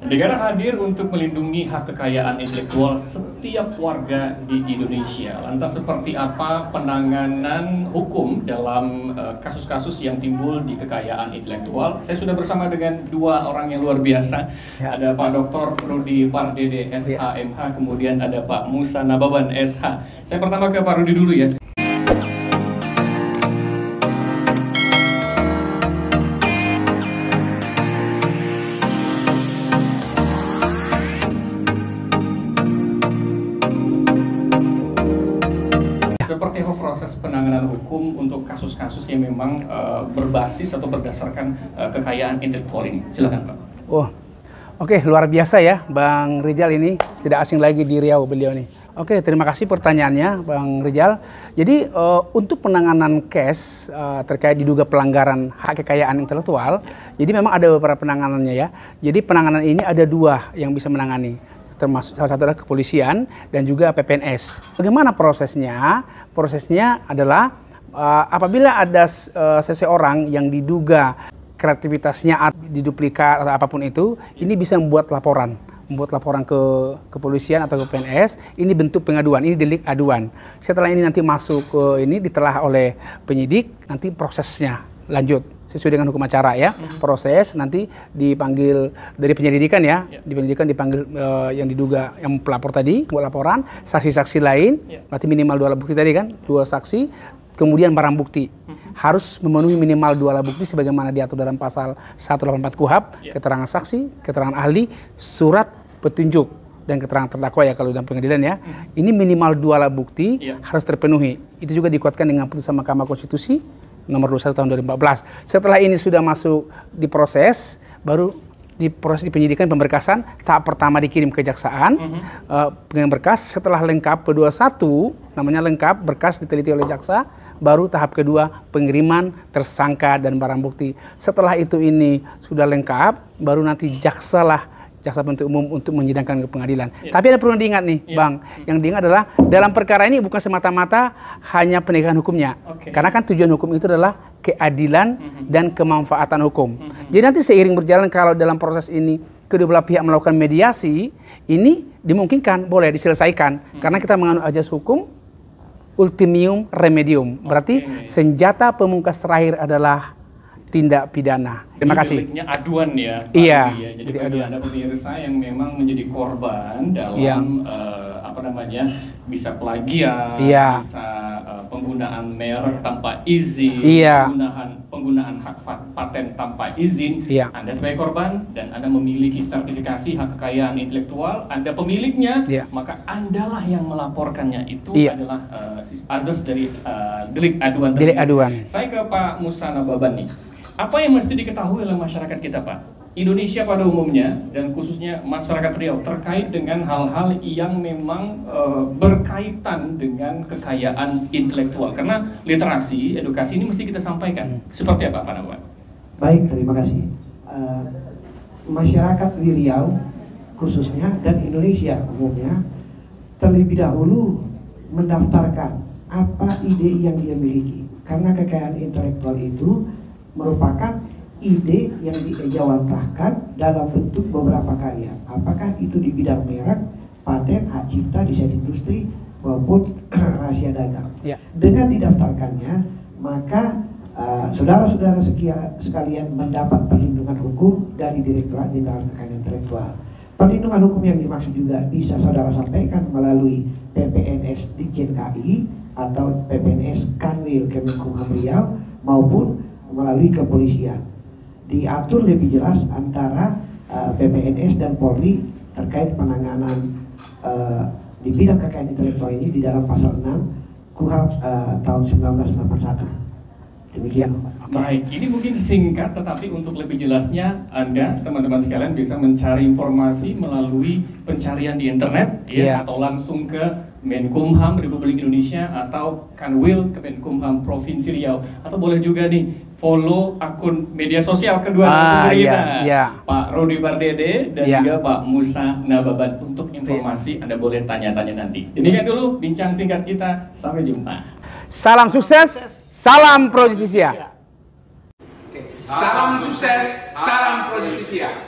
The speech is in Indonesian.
Negara hadir untuk melindungi hak kekayaan intelektual setiap warga di Indonesia. Lantas seperti apa penanganan hukum dalam kasus-kasus yang timbul di kekayaan intelektual? Saya sudah bersama dengan dua orang yang luar biasa. Ya. Ada Pak Dr. Rudi Pardede, SH.MH, kemudian ada Pak Musa Nababan, SH. Saya pertama ke Pak Rudi dulu ya. Seperti apa proses penanganan hukum untuk kasus-kasus yang memang berbasis atau berdasarkan kekayaan intelektual ini? Silakan Pak. Oke, luar biasa ya Bang Rizal ini, tidak asing lagi di Riau beliau nih. Oke, terima kasih pertanyaannya Bang Rizal. Jadi untuk penanganan case terkait diduga pelanggaran hak kekayaan intelektual, jadi memang ada beberapa penanganannya ya. Jadi penanganan ini ada dua yang bisa menangani, termasuk salah satu adalah kepolisian dan juga PPNS. Bagaimana prosesnya? Prosesnya adalah apabila ada seseorang yang diduga kreativitasnya diduplikat atau apapun itu, ini bisa membuat laporan ke kepolisian atau ke PNS. Ini bentuk pengaduan, ini delik aduan. Setelah ini nanti masuk ke ini ditelah oleh penyidik, nanti prosesnya lanjut sesuai dengan hukum acara ya. Proses nanti dipanggil dari penyelidikan ya, di penyelidikan dipanggil yang diduga yang pelapor tadi buat laporan, saksi-saksi lain, berarti minimal 2 alat bukti tadi kan, 2 saksi, kemudian barang bukti. Harus memenuhi minimal 2 alat bukti sebagaimana diatur dalam pasal 184 KUHP, keterangan saksi, keterangan ahli, surat petunjuk dan keterangan terdakwa ya kalau dalam pengadilan ya. Ini minimal 2 alat bukti harus terpenuhi. Itu juga dikuatkan dengan putusan Mahkamah Konstitusi nomor 21 tahun 2014. Setelah ini sudah masuk di proses, baru di proses di penyidikan pemberkasan, tahap pertama dikirim ke kejaksaan, dengan berkas, setelah lengkap P21, namanya lengkap, berkas diteliti oleh jaksa, baru tahap kedua pengiriman tersangka dan barang bukti. Setelah itu ini sudah lengkap, baru nanti jaksa penuntut umum untuk menyidangkan ke pengadilan. Tapi ada perlu diingat nih, Bang. Yang diingat adalah dalam perkara ini bukan semata-mata hanya penegakan hukumnya. Karena kan tujuan hukum itu adalah keadilan dan kemanfaatan hukum. Jadi nanti seiring berjalan kalau dalam proses ini kedua belah pihak melakukan mediasi, ini dimungkinkan boleh diselesaikan. Karena kita menganut ajas hukum ultimium remedium. Berarti senjata pemungkas terakhir adalah tindak pidana. Terima kasih. Deliknya aduan ya. Iya. Jadi bagi Anda pemirsa yang memang menjadi korban dalam bisa plagiat, bisa penggunaan merek tanpa izin, penggunaan hak paten tanpa izin. Anda sebagai korban dan Anda memiliki sertifikasi hak kekayaan intelektual, Anda pemiliknya, maka Andalah yang melaporkannya. Itu adalah azas dari delik aduan tersebut. Delik aduan. Saya ke Pak Musa Nababan nih. Apa yang mesti diketahui oleh masyarakat kita, Pak? Indonesia pada umumnya dan khususnya masyarakat Riau terkait dengan hal-hal yang memang berkaitan dengan kekayaan intelektual. Karena literasi, edukasi ini mesti kita sampaikan. Seperti apa, Pak Nababan? Baik, terima kasih. Masyarakat di Riau khususnya dan Indonesia umumnya terlebih dahulu mendaftarkan apa ide yang dia miliki. Karena kekayaan intelektual itu merupakan ide yang diejawantahkan dalam bentuk beberapa karya. Apakah itu di bidang merek, paten, hak cipta, desain industri, maupun rahasia dagang. Dengan didaftarkannya, maka saudara-saudara sekalian mendapat perlindungan hukum dari Direktorat Jenderal Kekayaan Intelektual. Perlindungan hukum yang dimaksud juga bisa saudara sampaikan melalui PPNS Ditjen KI atau PPNS Kanwil Kemenkumham Riau maupun melalui kepolisian. Diatur lebih jelas antara PPNS dan Polri terkait penanganan di bidang kekayaan intelektual ini di dalam pasal 6 KUHP tahun 1981. Demikian. Baik, ini mungkin singkat, tetapi untuk lebih jelasnya Anda, teman-teman sekalian bisa mencari informasi melalui pencarian di internet atau langsung ke Menkumham Republik Indonesia atau Kanwil Kemenkumham Provinsi Riau, atau boleh juga nih follow akun media sosial kedua narasumber kita, Pak Rudi Pardede dan juga Pak Musa Nababan. Untuk informasi Anda boleh tanya-tanya nanti. Demikian dulu bincang singkat kita, sampai jumpa. Salam sukses, salam Pro Justisia. Salam sukses, salam Pro Justisia.